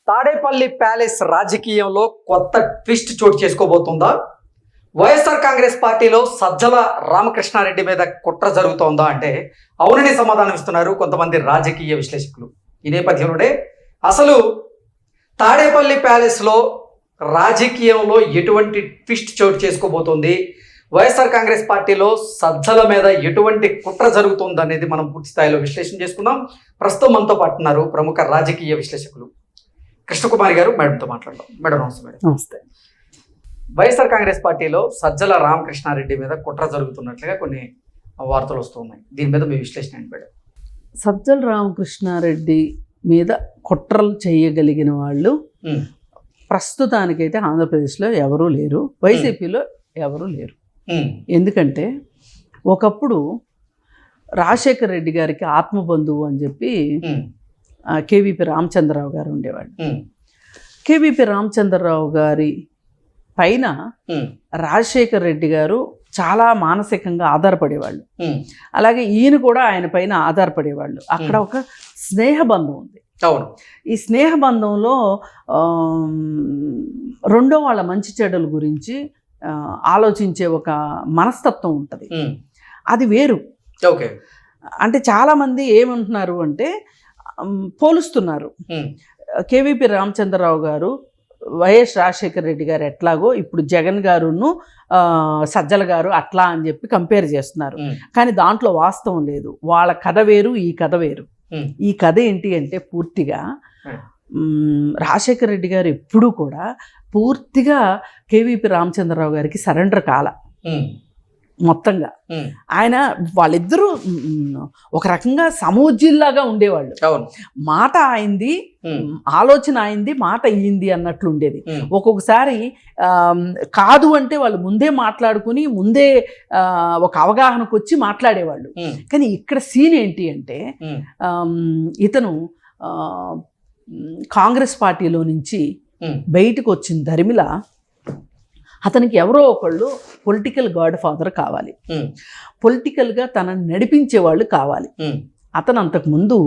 Tadepalli palace రాజకీయంలో కొత్త twist చోటు చేసుకోబోతుందా? వైఎస్ఆర్ కాంగ్రెస్ పార్టీలో సజ్జల రామకృష్ణారెడ్డి మీద కుట్ర జరుగుతోందా అంటే అవునని సమాధానం ఇస్తున్నారు కొంతమంది రాజకీయ విశ్లేషకులు. ఈ నేపథ్యంలోనే అసలు తాడేపల్లి ప్యాలెస్లో రాజకీయంలో ఎటువంటి ట్విస్ట్ చోటు చేసుకోబోతోంది, వైఎస్ఆర్ కాంగ్రెస్ పార్టీలో సజ్జల మీద ఎటువంటి కుట్ర జరుగుతుంది అనేది మనం పూర్తి స్థాయిలో విశ్లేషణ చేసుకుందాం. ప్రస్తుతం మనతో పాటు ఉన్నారు ప్రముఖ రాజకీయ విశ్లేషకులు కృష్ణకుమారి గారు. మేడంతో మాట్లాడదాం. మేడం నమస్తే. మేడం నమస్తే. వైఎస్ఆర్ కాంగ్రెస్ పార్టీలో సజ్జల రామకృష్ణారెడ్డి మీద కుట్ర జరుగుతున్నట్లుగా కొన్ని వార్తలు వస్తున్నాయి. దీని మీద మీ విశ్లేషణ ఏంటి మేడం? సజ్జల రామకృష్ణారెడ్డి మీద కుట్రలు చేయగలిగిన వాళ్ళు ప్రస్తుతానికైతే ఆంధ్రప్రదేశ్లో ఎవరూ లేరు, వైసీపీలో ఎవరూ లేరు. ఎందుకంటే ఒకప్పుడు రాజశేఖర్ రెడ్డి గారికి ఆత్మబంధువు అని చెప్పి కేవీపీ రామచంద్రరావు గారు ఉండేవాళ్ళు. కేవీపీ రామచంద్రరావు గారి పైన రాజశేఖర్ రెడ్డి గారు చాలా మానసికంగా ఆధారపడేవాళ్ళు, అలాగే ఈయన కూడా ఆయన పైన ఆధారపడేవాళ్ళు. అక్కడ ఒక స్నేహబంధం ఉంది. అవును. ఈ స్నేహబంధంలో రెండో వాళ్ళ మంచి చెడుల గురించి ఆలోచించే ఒక మనస్తత్వం ఉంటుంది. అది వేరు. ఓకే. అంటే చాలామంది ఏమంటున్నారు అంటే పోలుస్తున్నారు. కేవీపీ రామచంద్రరావు గారు వైఎస్ రాజశేఖర రెడ్డి గారు ఎట్లాగో ఇప్పుడు జగన్ గారును సజ్జల గారు అట్లా అని చెప్పి కంపేర్ చేస్తున్నారు. కానీ దాంట్లో వాస్తవం లేదు. వాళ్ళ కథ వేరు, ఈ కథ వేరు. ఈ కథ ఏంటి అంటే పూర్తిగా రాజశేఖర రెడ్డి గారు ఎప్పుడూ కూడా పూర్తిగా కేవీపీ రామచంద్రరావు గారికి సరెండర్ కాల. మొత్తంగా ఆయన వాళ్ళిద్దరూ ఒక రకంగా సమూజ్జిల్లాగా ఉండేవాళ్ళు. మాట అయింది, ఆలోచన అయింది, మాట అయ్యింది అన్నట్లు ఉండేది. ఒక్కొక్కసారి కాదు అంటే వాళ్ళు ముందే మాట్లాడుకుని ముందే ఒక అవగాహనకు వచ్చి మాట్లాడేవాళ్ళు. కానీ ఇక్కడ సీన్ ఏంటి అంటే ఇతను కాంగ్రెస్ పార్టీలో నుంచి బయటకు వచ్చిన ధర్మిల అతనికి ఎవరో ఒకళ్ళు పొలిటికల్ గాడ్ ఫాదర్ కావాలి, పొలిటికల్గా తనని నడిపించే వాళ్ళు కావాలి. అతను అంతకుముందు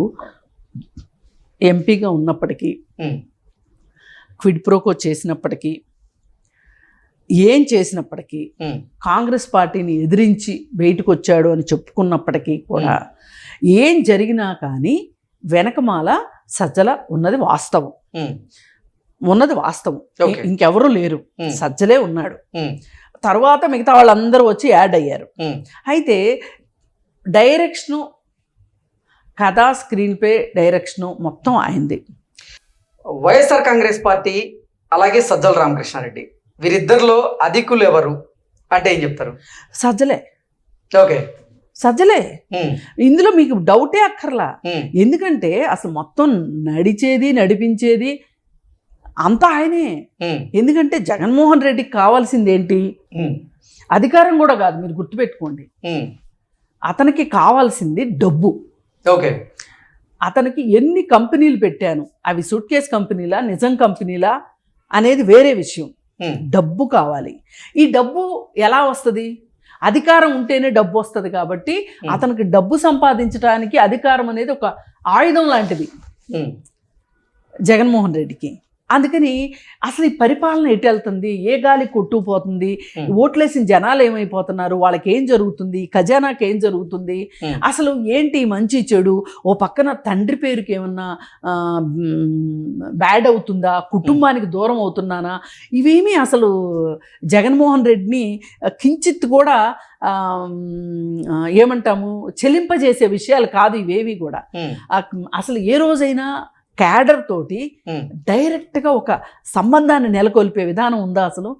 ఎంపీగా ఉన్నప్పటికీ, క్విడ్ ప్రోకో చేసినప్పటికీ, ఏం చేసినప్పటికీ, కాంగ్రెస్ పార్టీని ఎదిరించి బయటకు వచ్చాడు అని చెప్పుకున్నప్పటికీ కూడా ఏం జరిగినా కానీ వెనకమాల సజ్జల ఉన్నది వాస్తవం. ఇంకెవరూ లేరు, సజ్జలే ఉన్నాడు. తర్వాత మిగతా వాళ్ళందరూ వచ్చి యాడ్ అయ్యారు. అయితే డైరెక్షను, కథా, స్క్రీన్ ప్లే డైరెక్షను మొత్తం అయింది. వైఎస్ఆర్ కాంగ్రెస్ పార్టీ అలాగే సజ్జల రామకృష్ణారెడ్డి వీరిద్దరిలో అధికులు ఎవరు అంటే ఏం చెప్తారు? సజ్జలే. ఓకే, సజ్జలే. ఇందులో మీకు డౌటే అక్కర్లా. ఎందుకంటే అసలు మొత్తం నడిపించేది అంతా ఆయనే. ఎందుకంటే జగన్మోహన్ రెడ్డికి కావాల్సింది ఏంటి? అధికారం కూడా కాదు, మీరు గుర్తుపెట్టుకోండి. అతనికి కావాల్సింది డబ్బు. ఓకే. అతనికి ఎన్ని కంపెనీలు పెట్టాను, అవి సూట్ కేస్ కంపెనీలా నిజం కంపెనీలా అనేది వేరే విషయం. డబ్బు కావాలి. ఈ డబ్బు ఎలా వస్తుంది? అధికారం ఉంటేనే డబ్బు వస్తుంది. కాబట్టి అతనికి డబ్బు సంపాదించడానికి అధికారం అనేది ఒక ఆయుధం లాంటిది జగన్మోహన్ రెడ్డికి. అందుకని అసలు ఈ పరిపాలన ఎటు వెళ్తుంది, ఏ గాలి కొట్టుకుపోతుంది, ఓట్లేసిన జనాలు ఏమైపోతున్నారు, వాళ్ళకి ఏం జరుగుతుంది, ఖజానాకి ఏం జరుగుతుంది, అసలు ఏంటి మంచి చెడు, ఓ పక్కన తండ్రి పేరుకి ఏమన్నా బ్యాడ్ అవుతుందా, కుటుంబానికి దూరం అవుతున్నానా, ఇవేమీ అసలు జగన్మోహన్ రెడ్డిని కించిత్ కూడా ఏమంటాము చెలింపజేసే విషయాలు కాదు ఇవేవి కూడా. అసలు ఏ రోజైనా క్యాడర్ తోటి డైరెక్ట్గా ఒక సంబంధాన్ని నెలకొల్పే విధానం ఉందా? అసలు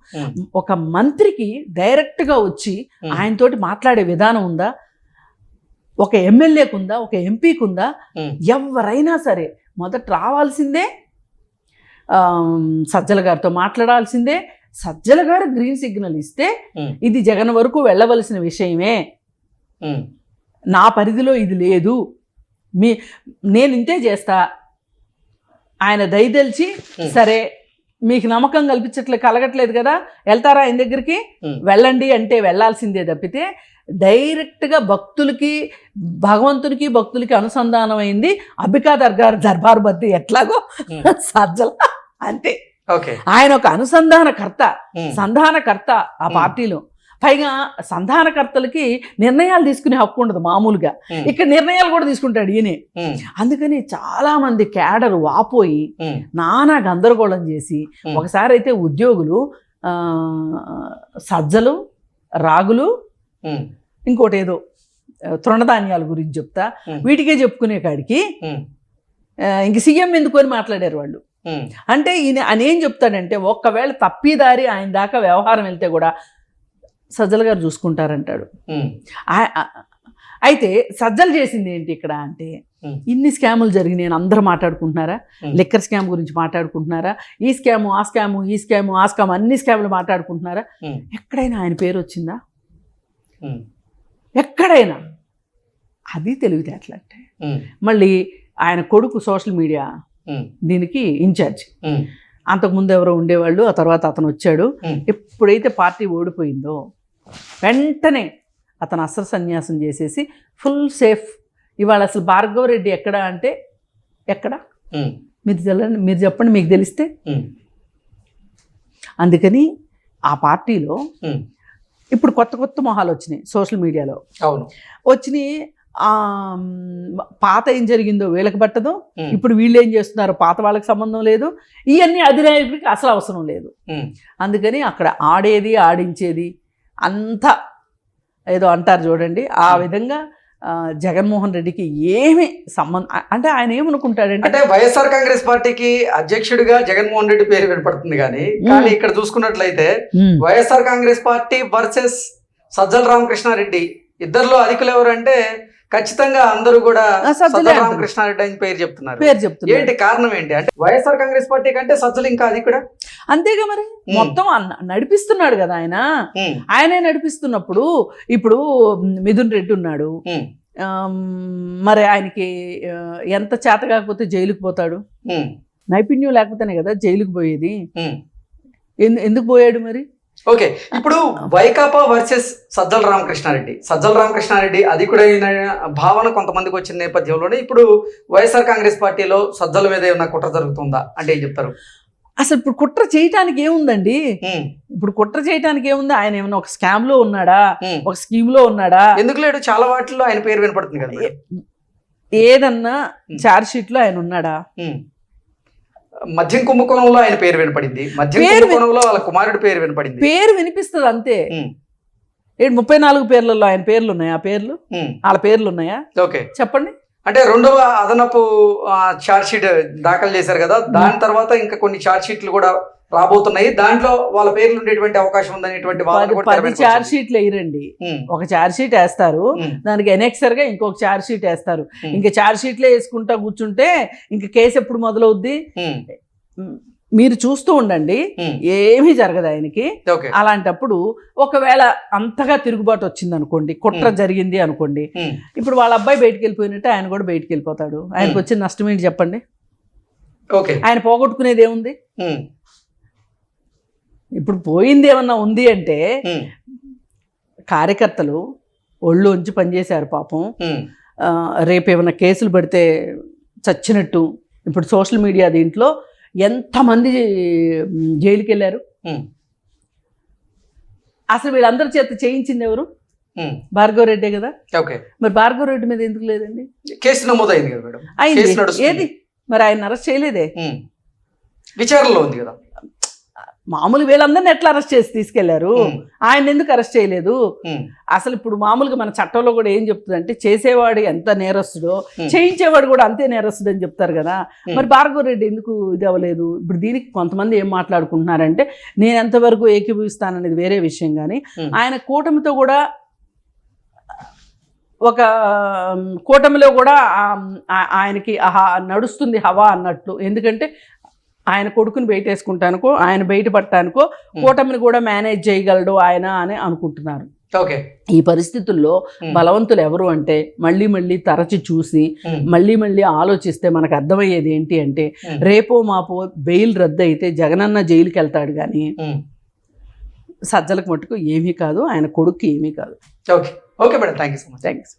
ఒక మంత్రికి డైరెక్ట్గా వచ్చి ఆయనతోటి మాట్లాడే విధానం ఉందా? ఒక ఎమ్మెల్యేకు ఉందా? ఒక ఎంపీకి ఉందా? ఎవరైనా సరే మొదట రావాల్సిందే సజ్జల గారితో మాట్లాడాల్సిందే. సజ్జల గారు గ్రీన్ సిగ్నల్ ఇస్తే ఇది జగన్ వరకు వెళ్ళవలసిన విషయమే, నా పరిధిలో ఇది లేదు, నేను ఇంతే చేస్తా, ఆయన దయదలిచి సరే మీకు నమ్మకం కలగట్లేదు కదా, వెళ్తారా ఆయన దగ్గరికి, వెళ్ళండి అంటే వెళ్ళాల్సిందే తప్పితే డైరెక్ట్గా భక్తులకి, భగవంతునికి భక్తులకి అనుసంధానమైంది అంబికా దర్బార్ బద్ది ఎట్లాగో సజ్జల అంతే. ఓకే. ఆయన ఒక అనుసంధానకర్త, సంధానకర్త ఆ పార్టీలో. పైగా సంధానకర్తలకి నిర్ణయాలు తీసుకునే హక్కు ఉండదు మామూలుగా, ఇక్కడ నిర్ణయాలు కూడా తీసుకుంటాడు ఈయనే. అందుకని చాలా మంది క్యాడర్ వాపోయి నానా గందరగోళం చేసి, ఒకసారి అయితే ఉద్యోగులు సజ్జలు, రాగులు, ఇంకోటి ఏదో తృణధాన్యాల గురించి చెప్తా, వీటికే చెప్పుకునే కాడికి ఇంక సీఎం ఎందుకు అని మాట్లాడారు వాళ్ళు. అంటే ఆయన ఏం చెప్తాడంటే, ఒక్కవేళ తప్పిదారి ఆయన దాకా వ్యవహారం వెళ్తే కూడా సజ్జల గారు చూసుకుంటారంటాడు. అయితే సజ్జలు చేసింది ఏంటి ఇక్కడ అంటే, ఇన్ని స్కాములు జరిగినాయి అందరూ మాట్లాడుకుంటున్నారా? లిక్కర్ స్కామ్ గురించి మాట్లాడుకుంటున్నారా? ఈ స్కాము ఆ స్కాము, ఈ స్కాము ఆ స్కాము, అన్ని స్కాములు మాట్లాడుకుంటున్నారా? ఎక్కడైనా ఆయన పేరు వచ్చిందా? ఎక్కడైనా? అది తెలివితేటలంటే. మళ్ళీ ఆయన కొడుకు సోషల్ మీడియా దీనికి ఇన్ఛార్జ్. అంతకుముందు ఎవరో ఉండేవాళ్ళు, ఆ తర్వాత అతను వచ్చాడు. ఎప్పుడైతే పార్టీ ఓడిపోయిందో వెంటనే అతను అస్త్ర సన్యాసం చేసేసి ఫుల్ సేఫ్. ఇవాళ అసలు భార్గవరెడ్డి ఎక్కడ అంటే ఎక్కడ మీరు చెప్పండి, మీకు తెలిస్తే. అందుకని ఆ పార్టీలో ఇప్పుడు కొత్త కొత్త మొహాలు వచ్చినాయి సోషల్ మీడియాలో. అవును, వచ్చినాయి. పాత ఏం జరిగిందో వీళ్ళకి పట్టదు, ఇప్పుడు వీళ్ళు ఏం చేస్తున్నారు పాత వాళ్ళకి సంబంధం లేదు, ఇవన్నీ అధినాయకుడికి అసలు అవసరం లేదు. అందుకని అక్కడ ఆడేది ఆడించేది అంతా ఏదో అంటారు చూడండి, ఆ విధంగా జగన్మోహన్ రెడ్డికి ఏమి సంబంధం అంటే ఆయన ఏమనుకుంటాడంటే, వైఎస్ఆర్ కాంగ్రెస్ పార్టీకి అధ్యక్షుడిగా జగన్మోహన్ రెడ్డి పేరు వినపడుతుంది కానీ ఇక్కడ చూసుకున్నట్లయితే వైఎస్ఆర్ కాంగ్రెస్ పార్టీ వర్సెస్ సజ్జల రామకృష్ణారెడ్డి ఇద్దరిలో అధికులు ఎవరంటే ఖచ్చితంగా అందరూ కూడా సజ్జల రామకృష్ణారెడ్డి అని పేరు చెప్తున్నారు. ఏంటి కారణం ఏంటి అంటే, వైఎస్ఆర్ కాంగ్రెస్ పార్టీ కంటే సజ్జలు ఇంకా అది కూడా అంతేగా మరి. మొత్తం నడిపిస్తున్నాడు కదా ఆయన. ఆయనే నడిపిస్తున్నప్పుడు ఇప్పుడు మిథున్ రెడ్డి ఉన్నాడు, మరి ఆయనకి ఎంత చేత కాకపోతే జైలుకు పోతాడు? నైపుణ్యం లేకపోతేనే కదా జైలుకు పోయేది. ఎందుకు పోయాడు మరి? ఓకే, ఇప్పుడు వైకాపా వర్సెస్ సజ్జల రామకృష్ణారెడ్డి అధికుడైన భావన కొంతమందికి వచ్చిన నేపథ్యంలోనే ఇప్పుడు వైఎస్ఆర్ కాంగ్రెస్ పార్టీలో సజ్జల మీద ఏమన్నా కుట్ర జరుగుతుందా అంటే ఏం చెప్తారు? అసలు ఇప్పుడు కుట్ర చేయటానికి ఏముందండి? ఇప్పుడు కుట్ర చేయటానికి ఏముంది? ఆయన ఏమన్నా ఒక స్కామ్ లో ఉన్నాడా, ఒక స్కీమ్ లో ఉన్నాడా? ఎందుకు లేడు? చాలా వాటిల్లో ఆయన పేరు వినపడుతుంది కదా. ఏదన్నా చార్జ్ షీట్ లో ఆయన ఉన్నాడా? మద్యం కుంభకోణంలో ఆయన పేరు వినపడింది, మద్యం కుంభకోణంలో వాళ్ళ కుమారుడి పేరు వినపడింది. పేరు వినిపిస్తుంది అంతే. 34 పేర్లలో ఆయన పేర్లు ఉన్నాయా? ఆ పేర్లు వాళ్ళ పేర్లు ఉన్నాయా? ఓకే, చెప్పండి. అంటే రెండవ అదనపు ఛార్జ్ షీట్ దాఖలు చేశారు కదా, దాని తర్వాత ఇంకా కొన్ని ఛార్జ్ షీట్లు కూడా రాబోతున్నాయి, దాంట్లో వాళ్ళ పేర్లు ఉండేటువంటి అవకాశం ఉందనేటువంటి 10 ఛార్జ్ షీట్లు వేయరండి. ఒక ఛార్జ్ షీట్ వేస్తారు, దానికి ఎనెక్సర్ గా ఇంకొక ఛార్జ్ షీట్ వేస్తారు. ఇంకా ఛార్జ్ షీట్లే వేసుకుంటా కూర్చుంటే ఇంకా కేసు ఎప్పుడు మొదలవుద్ది? మీరు చూస్తూ ఉండండి, ఏమీ జరగదు ఆయనకి. అలాంటప్పుడు ఒకవేళ అంతగా తిరుగుబాటు వచ్చింది అనుకోండి, కుట్ర జరిగింది అనుకోండి, ఇప్పుడు వాళ్ళ అబ్బాయి బయటికి వెళ్ళిపోయినట్టు ఆయన కూడా బయటికి వెళ్ళిపోతాడు. ఆయనకు వచ్చిన నష్టం ఏంటి చెప్పండి? ఆయన పోగొట్టుకునేది ఏముంది? ఇప్పుడు పోయింది ఏమన్నా ఉంది అంటే, కార్యకర్తలు ఒళ్ళు ఉంచి పనిచేశారు పాపం. రేపు ఏమైనా కేసులు పడితే చచ్చినట్టు. ఇప్పుడు సోషల్ మీడియా దీంట్లో ఎంతమంది జైలుకి వెళ్ళారు? అసలు వీళ్ళందరి చేత చేయించింది ఎవరు? భార్గవరెడ్డే కదా. మరి భార్గవరెడ్డి మీద ఎందుకు లేదండి కేసు? నమోదైంది కదా మేడం. అయింది. ఏది మరి ఆయన అరెస్ట్ చేయలేదే, విచారణలో ఉంది కదా. మామూలు వీళ్ళందరినీ ఎట్లా అరెస్ట్ చేసి తీసుకెళ్లారు? ఆయన ఎందుకు అరెస్ట్ చేయలేదు? అసలు ఇప్పుడు మామూలుగా మన చట్టంలో కూడా ఏం చెప్తుందంటే, చేసేవాడు ఎంత నేరస్తుడో చేయించేవాడు కూడా అంతే నేరస్తుడు అని చెప్తారు కదా. మరి భార్గవరెడ్డి ఎందుకు ఇది అవ్వలేదు? ఇప్పుడు దీనికి కొంతమంది ఏం మాట్లాడుకుంటున్నారంటే, నేను ఎంతవరకు ఏకీభవిస్తాననేది వేరే విషయం, కానీ ఆయన కూటమితో కూడా ఒక కూటమిలో కూడా ఆయనకి నడుస్తుంది హవా అన్నట్లు. ఎందుకంటే ఆయన కొడుకుని బయటేసుకుంటానుకో, ఆయన బయటపడటానికో కూటమిని కూడా మేనేజ్ చేయగలడు ఆయన అని అనుకుంటున్నారు. ఈ పరిస్థితుల్లో బలవంతులు ఎవరు అంటే, మళ్ళీ తరచి చూసి మళ్ళీ ఆలోచిస్తే మనకు అర్థమయ్యేది ఏంటి అంటే, రేపో మాపో బెయిల్ రద్దు అయితే జగనన్న జైలుకి వెళ్తాడు, కానీ సజ్జలకు మటుకు ఏమీ కాదు, ఆయన కొడుకు ఏమీ కాదు. Okay madam, thank you so much. Thanks.